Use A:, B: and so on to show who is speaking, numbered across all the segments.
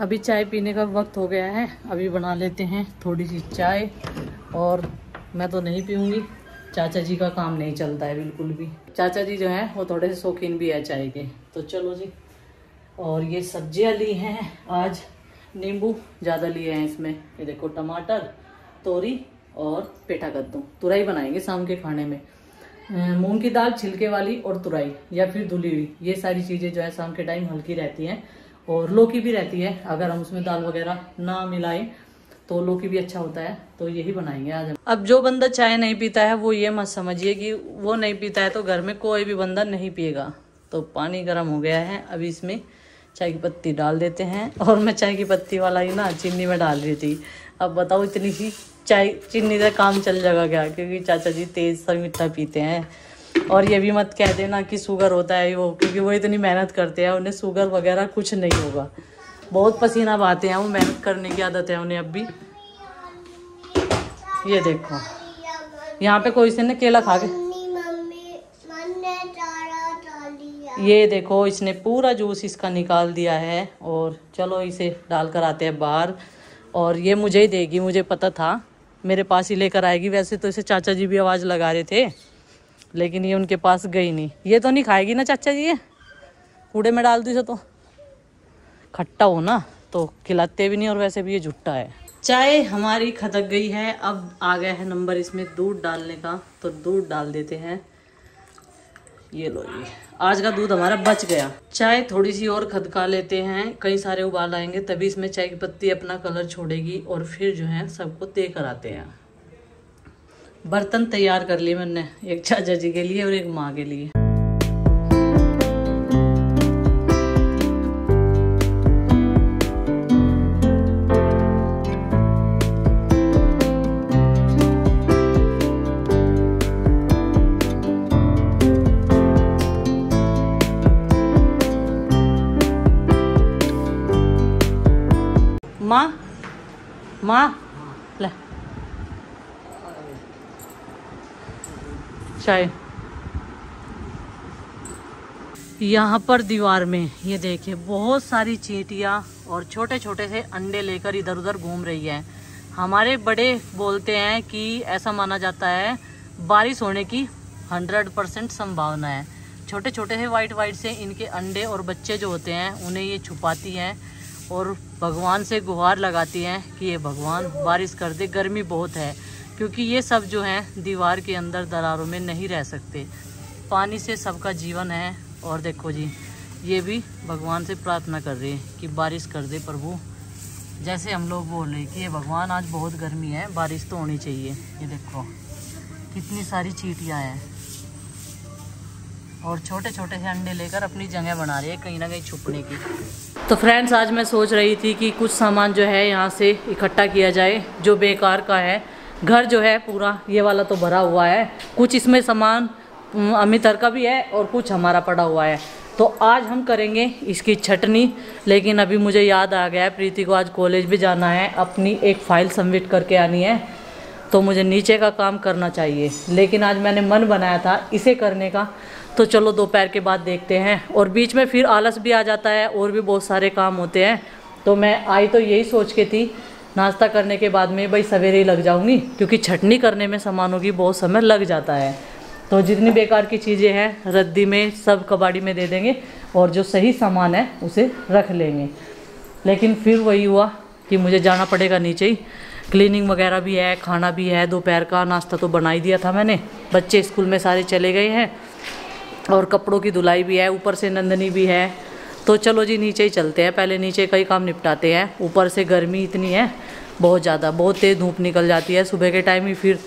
A: अभी चाय पीने का वक्त हो गया है, अभी बना लेते हैं थोड़ी सी चाय। और मैं तो नहीं पीऊँगी, चाचा जी का काम नहीं चलता है बिल्कुल भी। चाचा जी जो हैं वो थोड़े से शौकीन भी है चाय के। तो चलो जी। और ये सब्जियां ली हैं आज, नींबू ज़्यादा लिए हैं इसमें। ये देखो टमाटर, तोरी और पेठा कद्दू। तुरई बनाएंगे शाम के खाने में। मूंग की दाल छिलके वाली और तुरई या फिर धुली हुई, ये सारी चीज़ें जो है शाम के टाइम हल्की रहती हैं। और लौकी भी रहती है, अगर हम उसमें दाल वगैरह ना मिलाएं तो लौकी भी अच्छा होता है। तो यही बनाएंगे आज। अब जो बंदा चाय नहीं पीता है वो ये मत समझिए कि वो नहीं पीता है तो घर में कोई भी बंदा नहीं पिएगा। तो पानी गर्म हो गया है, अभी इसमें चाय की पत्ती डाल देते हैं। और मैं चाय की पत्ती वाला ही ना चीनी में डाल रही थी। अब बताओ इतनी सी चाय चीनी से काम चल जाएगा क्या? क्योंकि चाचा जी तेज सा मीठा पीते हैं। और ये भी मत कह देना कि शुगर होता है वो, क्योंकि वो इतनी मेहनत करते हैं, उन्हें शुगर वगैरह कुछ नहीं होगा। बहुत पसीना बहाते हैं वो, मेहनत करने की आदत है उन्हें अब भी। ये देखो यहाँ पे कोई से ने केला खा के, ये देखो इसने पूरा जूस इसका निकाल दिया है। और चलो इसे डाल कर आते हैं बाहर। और ये मुझे ही देगी, मुझे पता था मेरे पास ही लेकर आएगी। वैसे तो इसे चाचा जी भी आवाज़ लगा रहे थे, लेकिन ये उनके पास गई नहीं। ये तो नहीं खाएगी ना चाचा जी, ये कूड़े में डाल दी इसे, तो खट्टा हो ना तो खिलाते भी नहीं। और वैसे भी ये झुट्टा है। चाय हमारी खटक गई है, अब आ गया है नंबर इसमें दूध डालने का। तो दूध डाल देते हैं। ये लो जी, आज का दूध हमारा बच गया। चाय थोड़ी सी और खदका लेते हैं, कई सारे उबाल आएंगे तभी इसमें चाय की पत्ती अपना कलर छोड़ेगी। और फिर जो है सबको दे कर आते हैं। बर्तन तैयार कर लिए मैंने, एक चाचा जी के लिए और एक माँ के लिए। माँ ले चाय। यहाँ पर दीवार में ये देखिए बहुत सारी चींटियाँ और छोटे छोटे से अंडे लेकर इधर उधर घूम रही है। हमारे बड़े बोलते हैं कि ऐसा माना जाता है बारिश होने की 100% संभावना है। छोटे छोटे से वाइट से इनके अंडे और बच्चे जो होते हैं उन्हें ये छुपाती हैं और भगवान से गुहार लगाती हैं कि ये भगवान बारिश कर दे, गर्मी बहुत है। क्योंकि ये सब जो हैं दीवार के अंदर दरारों में नहीं रह सकते, पानी से सबका जीवन है। और देखो जी ये भी भगवान से प्रार्थना कर रहे हैं कि बारिश कर दे प्रभु। जैसे हम लोग बोल रहे हैं कि ये भगवान आज बहुत गर्मी है, बारिश तो होनी चाहिए। ये देखो कितनी सारी चींटियाँ हैं और छोटे छोटे से अंडे लेकर अपनी जगह बना रही है कहीं ना कहीं छुपने की। तो फ्रेंड्स आज मैं सोच रही थी कि कुछ सामान जो है यहाँ से इकट्ठा किया जाए जो बेकार का है। घर जो है पूरा ये वाला तो भरा हुआ है, कुछ इसमें सामान अमितर का भी है और कुछ हमारा पड़ा हुआ है। तो आज हम करेंगे इसकी छटनी। लेकिन अभी मुझे याद आ गया है प्रीति को आज कॉलेज भी जाना है, अपनी एक फ़ाइल सबमिट करके आनी है। तो मुझे नीचे का काम करना चाहिए, लेकिन आज मैंने मन बनाया था इसे करने का। तो चलो दोपहर के बाद देखते हैं। और बीच में फिर आलस भी आ जाता है और भी बहुत सारे काम होते हैं। तो मैं आई तो यही सोच के थी नाश्ता करने के बाद में भाई सवेरे ही लग जाऊंगी, क्योंकि छटनी करने में सामानों की बहुत समय लग जाता है। तो जितनी बेकार की चीज़ें हैं रद्दी में सब कबाड़ी में दे देंगे और जो सही सामान है उसे रख लेंगे। लेकिन फिर वही हुआ कि मुझे जाना पड़ेगा नीचे ही। क्लीनिंग वगैरह भी है, खाना भी है, दोपहर का नाश्ता तो बना ही दिया था मैंने। बच्चे स्कूल में सारे चले गए हैं और कपड़ों की धुलाई भी है, ऊपर से नंदनी भी है। तो चलो जी नीचे ही चलते हैं, पहले नीचे का ही काम निपटाते हैं। ऊपर से गर्मी इतनी है बहुत ज़्यादा, बहुत तेज़ धूप निकल जाती है सुबह के टाइम ही। फिर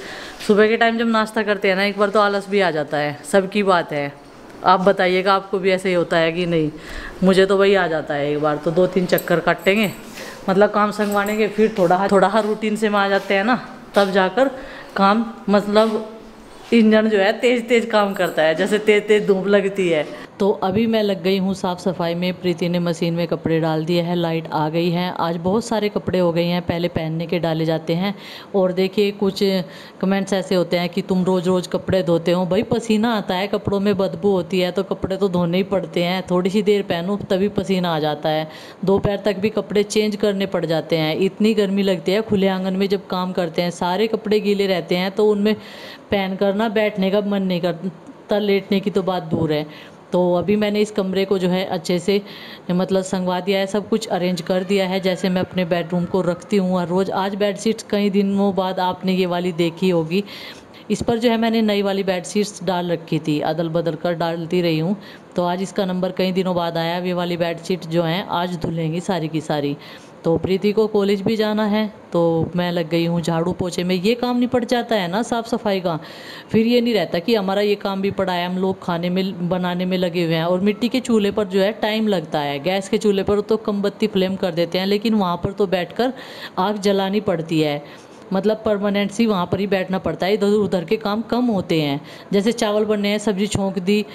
A: सुबह के टाइम जब नाश्ता करते हैं ना एक बार तो आलस भी आ जाता है, सबकी बात है। आप बताइएगा आपको भी ऐसे ही होता है कि नहीं? मुझे तो वही आ जाता है एक बार तो 2-3 चक्कर काटेंगे, मतलब काम संगवानेंगे, फिर थोड़ा रूटीन से में आ जाते हैं ना, तब जाकर काम मतलब इंजन जो है तेज तेज काम करता है, जैसे तेज तेज धूप लगती है। तो अभी मैं लग गई हूँ साफ़ सफाई में। प्रीति ने मशीन में कपड़े डाल दिए हैं, लाइट आ गई है। आज बहुत सारे कपड़े हो गए हैं, पहले पहनने के डाले जाते हैं। और देखिए कुछ कमेंट्स ऐसे होते हैं कि तुम रोज़ रोज़ कपड़े धोते हो। भाई पसीना आता है, कपड़ों में बदबू होती है, तो कपड़े तो धोने ही पड़ते हैं। थोड़ी सी देर पहनो तभी पसीना आ जाता है, दोपहर तक भी कपड़े चेंज करने पड़ जाते हैं। इतनी गर्मी लगती है खुले आंगन में जब काम करते हैं, सारे कपड़े गीले रहते हैं, तो उनमें पहन कर ना बैठने का मन नहीं करता, लेटने की तो बात दूर है। तो अभी मैंने इस कमरे को जो है अच्छे से मतलब संगवा दिया है, सब कुछ अरेंज कर दिया है जैसे मैं अपने बेडरूम को रखती हूँ हर रोज़। आज बेडशीट्स कई दिनों बाद आपने ये वाली देखी होगी। इस पर जो है मैंने नई वाली बेडशीट्स डाल रखी थी, अदल बदल कर डालती रही हूँ। तो आज इसका नंबर कई दिनों बाद आया। ये वाली बेडशीट जो हैं आज धुलेंगी सारी की सारी। तो प्रीति को कॉलेज भी जाना है, तो मैं लग गई हूँ झाड़ू पोछे में। ये काम निपट जाता है ना साफ़ सफाई का, फिर ये नहीं रहता कि हमारा ये काम भी पड़ा है, हम लोग खाने में बनाने में लगे हुए हैं। और मिट्टी के चूल्हे पर जो है टाइम लगता है, गैस के चूल्हे पर तो कम बत्ती फ्लेम कर देते हैं, लेकिन वहाँ पर तो बैठकर आग जलानी पड़ती है। मतलब परमानेंट सी वहाँ पर ही बैठना पड़ता है, इधर उधर के काम कम होते हैं। जैसे चावल बनने हैं, सब्जी छोंक दी,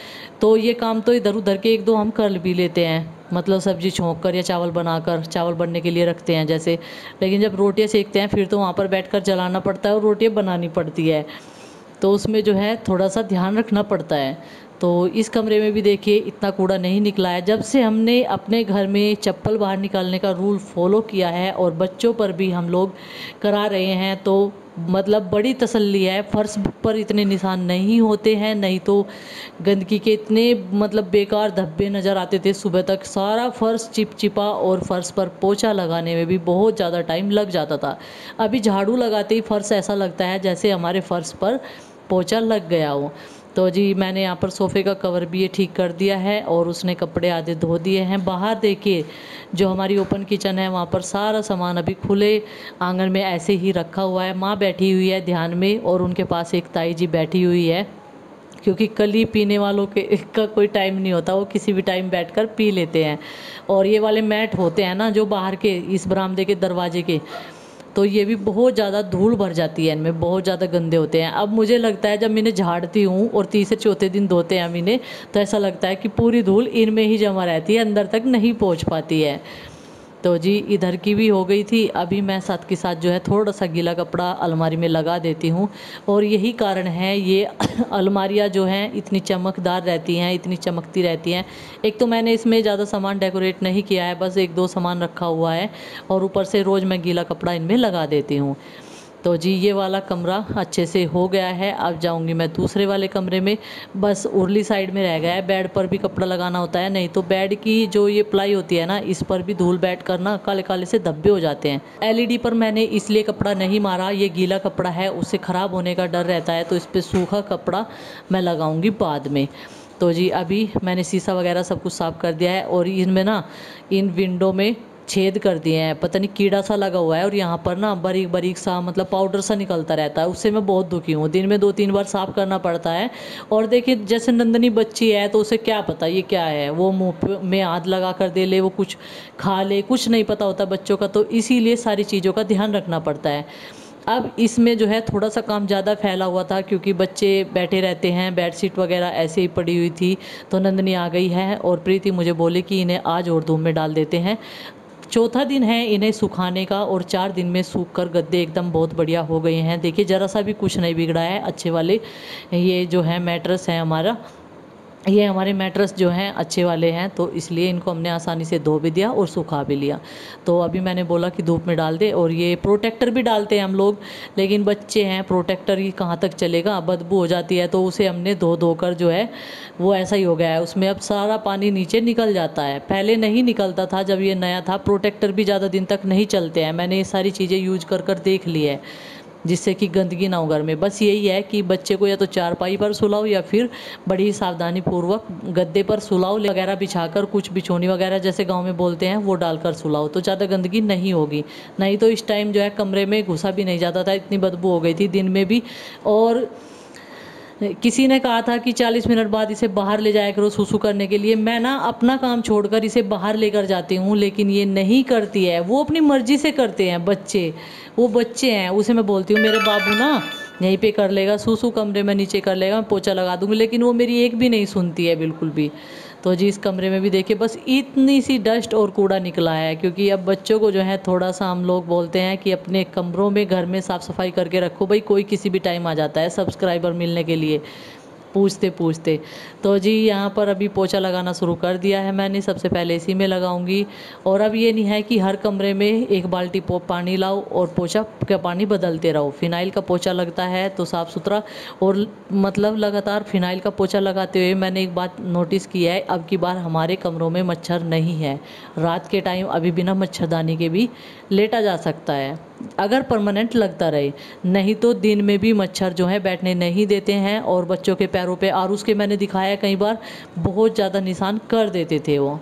A: तो ये काम तो इधर उधर के एक दो हम कर भी लेते हैं, मतलब सब्जी छोंक कर या चावल बनाकर चावल बनने के लिए रखते हैं जैसे। लेकिन जब रोटियां सेकते हैं फिर तो वहाँ पर बैठकर जलाना पड़ता है और रोटियां बनानी पड़ती है, तो उसमें जो है थोड़ा सा ध्यान रखना पड़ता है। तो इस कमरे में भी देखिए इतना कूड़ा नहीं निकला है। जब से हमने अपने घर में चप्पल बाहर निकालने का रूल फॉलो किया है और बच्चों पर भी हम लोग करा रहे हैं, तो मतलब बड़ी तसल्ली है। फर्श पर इतने निशान नहीं होते हैं, नहीं तो गंदगी के इतने मतलब बेकार धब्बे नज़र आते थे सुबह तक। सारा फर्श चिपचिपा और फर्श पर पोछा लगाने में भी बहुत ज़्यादा टाइम लग जाता था। अभी झाड़ू लगाते ही फर्श ऐसा लगता है जैसे हमारे फर्श पर पोछा लग गया हो। तो जी मैंने यहाँ पर सोफ़े का कवर भी ये ठीक कर दिया है और उसने कपड़े आधे धो दिए हैं। बाहर देखिए जो हमारी ओपन किचन है, वहाँ पर सारा सामान अभी खुले आंगन में ऐसे ही रखा हुआ है। माँ बैठी हुई है ध्यान में और उनके पास एक ताई जी बैठी हुई है, क्योंकि कली पीने वालों के का कोई टाइम नहीं होता, वो किसी भी टाइम बैठकर पी लेते हैं। और ये वाले मैट होते हैं ना जो बाहर के इस बरामदे के दरवाजे के, तो ये भी बहुत ज़्यादा धूल भर जाती है इनमें, बहुत ज़्यादा गंदे होते हैं। अब मुझे लगता है जब मैं इन्हें झाड़ती हूँ और तीसरे चौथे दिन धोते हैं हम इन्हें, तो ऐसा लगता है कि पूरी धूल इनमें ही जमा रहती है, अंदर तक नहीं पहुँच पाती है। तो जी इधर की भी हो गई थी। अभी मैं साथ के साथ जो है थोड़ा सा गीला कपड़ा अलमारी में लगा देती हूँ, और यही कारण है ये अलमारियाँ जो हैं इतनी चमकदार रहती हैं, इतनी चमकती रहती हैं। एक तो मैंने इसमें ज़्यादा सामान डेकोरेट नहीं किया है, बस एक दो सामान रखा हुआ है, और ऊपर से रोज़ मैं गीला कपड़ा इनमें लगा देती हूँ। तो जी ये वाला कमरा अच्छे से हो गया है। अब जाऊंगी मैं दूसरे वाले कमरे में, बस उरली साइड में रह गया है। बेड पर भी कपड़ा लगाना होता है, नहीं तो बेड की जो ये प्लाई होती है ना, इस पर भी धूल बैठ कर ना काले काले से धब्बे हो जाते हैं। एलईडी पर मैंने इसलिए कपड़ा नहीं मारा, ये गीला कपड़ा है, उससे ख़राब होने का डर रहता है, तो इस पर सूखा कपड़ा मैं लगाऊंगी बाद में। तो जी अभी मैंने शीशा वगैरह सब कुछ साफ़ कर दिया है, और इनमें ना इन विंडो में छेद कर दिए हैं, पता नहीं कीड़ा सा लगा हुआ है, और यहाँ पर ना बारीक बारीक सा मतलब पाउडर सा निकलता रहता है, उससे मैं बहुत दुखी हूँ। दिन में 2-3 बार साफ़ करना पड़ता है। और देखिए जैसे नंदनी बच्ची है, तो उसे क्या पता ये क्या है, वो मुँह में हाथ लगा कर दे ले, वो कुछ खा ले, कुछ नहीं पता होता बच्चों का, तो इसीलिए सारी चीज़ों का ध्यान रखना पड़ता है। अब इसमें जो है थोड़ा सा काम ज़्यादा फैला हुआ था, क्योंकि बच्चे बैठे रहते हैं, बेडशीट वगैरह ऐसे ही पड़ी हुई थी, तो नंदनी आ गई है और प्रीति मुझे बोले कि इन्हें आज और धूप में डाल देते हैं। चौथा दिन है इन्हें सुखाने का, और 4 दिन में सूख कर गद्दे एकदम बहुत बढ़िया हो गए हैं। देखिए ज़रा सा भी कुछ नहीं बिगड़ा है, अच्छे वाले ये जो है मैट्रेस है हमारा, ये हमारे मैट्रेस जो हैं अच्छे वाले हैं, तो इसलिए इनको हमने आसानी से धो भी दिया और सुखा भी लिया। तो अभी मैंने बोला कि धूप में डाल दे, और ये प्रोटेक्टर भी डालते हैं हम लोग, लेकिन बच्चे हैं, प्रोटेक्टर ही कहाँ तक चलेगा, बदबू हो जाती है, तो उसे हमने धो धो कर जो है वो ऐसा ही हो गया है, उसमें अब सारा पानी नीचे निकल जाता है। पहले नहीं निकलता था जब ये नया था। प्रोटेक्टर भी ज़्यादा दिन तक नहीं चलते हैं, मैंने ये सारी चीज़ें यूज कर कर देख ली है, जिससे कि गंदगी ना हो घर में। बस यही है कि बच्चे को या तो चारपाई पर सुलाओ या फिर बड़ी सावधानी पूर्वक गद्दे पर सुलाओ वगैरह बिछाकर, कुछ बिछोनी वगैरह जैसे गांव में बोलते हैं वो डालकर सुलाओ, तो ज़्यादा गंदगी नहीं होगी। नहीं तो इस टाइम जो है कमरे में घुसा भी नहीं जाता था, इतनी बदबू हो गई थी दिन में भी। और किसी ने कहा था कि 40 मिनट बाद इसे बाहर ले जाया करो सुसु करने के लिए। मैं ना अपना काम छोड़कर इसे बाहर लेकर जाती हूँ, लेकिन ये नहीं करती है, वो अपनी मर्जी से करते हैं बच्चे, वो बच्चे हैं। उसे मैं बोलती हूँ मेरे बाबू ना यहीं पे कर लेगा सुसु, कमरे में नीचे कर लेगा, मैं पोछा लगा दूँगी, लेकिन वो मेरी एक भी नहीं सुनती है बिल्कुल भी। तो जी इस कमरे में भी देखिए बस इतनी सी डस्ट और कूड़ा निकला है, क्योंकि अब बच्चों को जो है थोड़ा सा हम लोग बोलते हैं कि अपने कमरों में घर में साफ़ सफाई करके रखो भाई, कोई किसी भी टाइम आ जाता है सब्सक्राइबर मिलने के लिए पूछते पूछते। तो जी यहाँ पर अभी पोछा लगाना शुरू कर दिया है मैंने, सबसे पहले इसी में लगाऊंगी। और अब ये नहीं है कि हर कमरे में एक बाल्टी पानी लाओ और पोछा का पानी बदलते रहो। फिनाइल का पोछा लगता है तो साफ़ सुथरा, और मतलब लगातार फिनाइल का पोछा लगाते हुए मैंने एक बात नोटिस की है, अब की बार हमारे कमरों में मच्छर नहीं है। रात के टाइम अभी बिना मच्छरदानी के भी लेटा जा सकता है अगर परमानेंट लगता रहे, नहीं तो दिन में भी मच्छर जो है बैठने नहीं देते हैं। और बच्चों के पैरों पे आरूस के मैंने दिखाया कई बार, बहुत ज़्यादा निशान कर देते थे वो।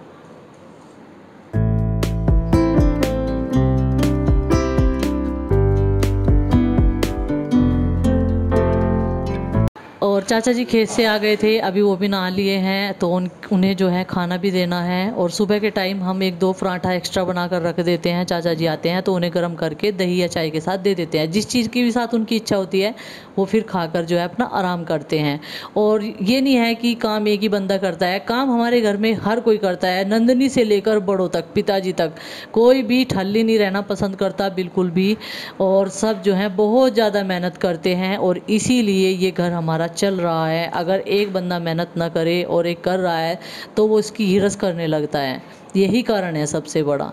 A: और चाचा जी खेत से आ गए थे, अभी वो भी नहा लिए हैं, तो उन्हें जो है खाना भी देना है। और सुबह के टाइम हम 1-2 पराठा एक्स्ट्रा बना कर रख देते हैं, चाचा जी आते हैं तो उन्हें गर्म करके दही या चाय के साथ दे देते हैं। जिस चीज़ की भी साथ उनकी इच्छा होती है वो फिर खाकर जो है अपना आराम करते हैं। और ये नहीं है कि काम एक ही बंदा करता है, काम हमारे घर में हर कोई करता है, नंदनी से लेकर बड़ों तक, पिताजी तक, कोई भी ठल्ली नहीं रहना पसंद करता बिल्कुल भी। और सब जो है बहुत ज़्यादा मेहनत करते हैं, और इसीलिए ये घर हमारा चल रहा है। अगर एक बंदा मेहनत ना करे और एक कर रहा है तो वो इसकी हिरस करने लगता है, यही कारण है सबसे बड़ा।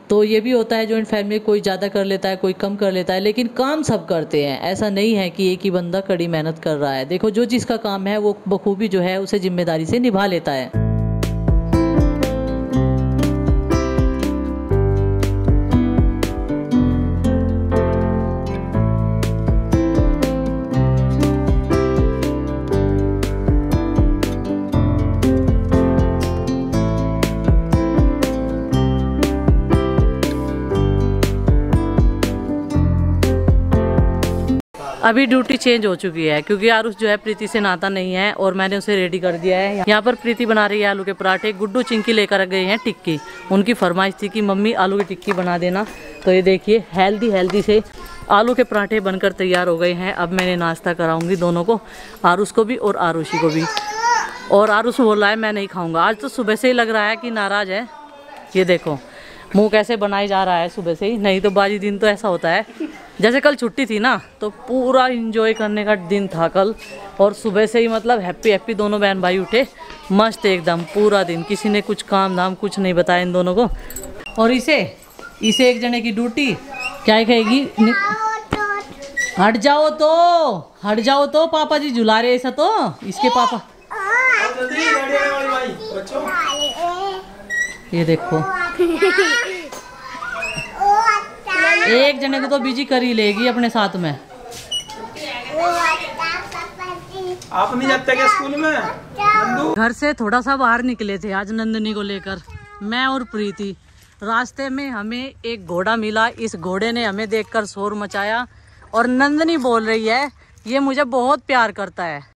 A: तो ये भी होता है जॉइंट फैमिली, कोई ज़्यादा कर लेता है कोई कम कर लेता है, लेकिन काम सब करते हैं। ऐसा नहीं है कि एक ही बंदा कड़ी मेहनत कर रहा है। देखो जो जिसका काम है वो बखूबी जो है उसे जिम्मेदारी से निभा लेता है। अभी ड्यूटी चेंज हो चुकी है क्योंकि आरुष जो है प्रीति से नाता नहीं है, और मैंने उसे रेडी कर दिया है। यहाँ पर प्रीति बना रही है आलू के पराठे, गुड्डू चिंकी लेकर गए हैं टिक्की। उनकी फरमाइश थी कि मम्मी आलू की टिक्की बना देना। तो ये देखिए हेल्दी से आलू के पराठे बनकर तैयार हो गए हैं। अब मैंने नाश्ता कराऊंगी दोनों को, आरुष को भी और आरुषी को भी। और आरुष बोल रहा है मैं नहीं खाऊंगा, आज तो सुबह से ही लग रहा है कि नाराज़ है। ये देखो मुँह कैसे बनाई जा रहा है सुबह से ही, नहीं तो बाजी दिन तो ऐसा होता है। जैसे कल छुट्टी थी ना तो पूरा एंजॉय करने का दिन था कल, और सुबह से ही मतलब हैप्पी दोनों बहन भाई उठे मस्त एकदम पूरा दिन, किसी ने कुछ काम धाम कुछ नहीं बताया इन दोनों को। और इसे एक जने की ड्यूटी क्या कहेगी, हट जाओ तो पापा जी झुला रहे ऐसा, तो इसके पापा ये देखो एक जने को तो बिजी कर ही लेगी अपने साथ में।
B: आप नहीं जाते क्या स्कूल में?
A: घर से थोड़ा सा बाहर निकले थे आज नंदनी को लेकर, मैं और प्रीति। रास्ते में हमें एक घोड़ा मिला, इस घोड़े ने हमें देखकर शोर मचाया, और नंदनी बोल रही है ये मुझे बहुत प्यार करता है।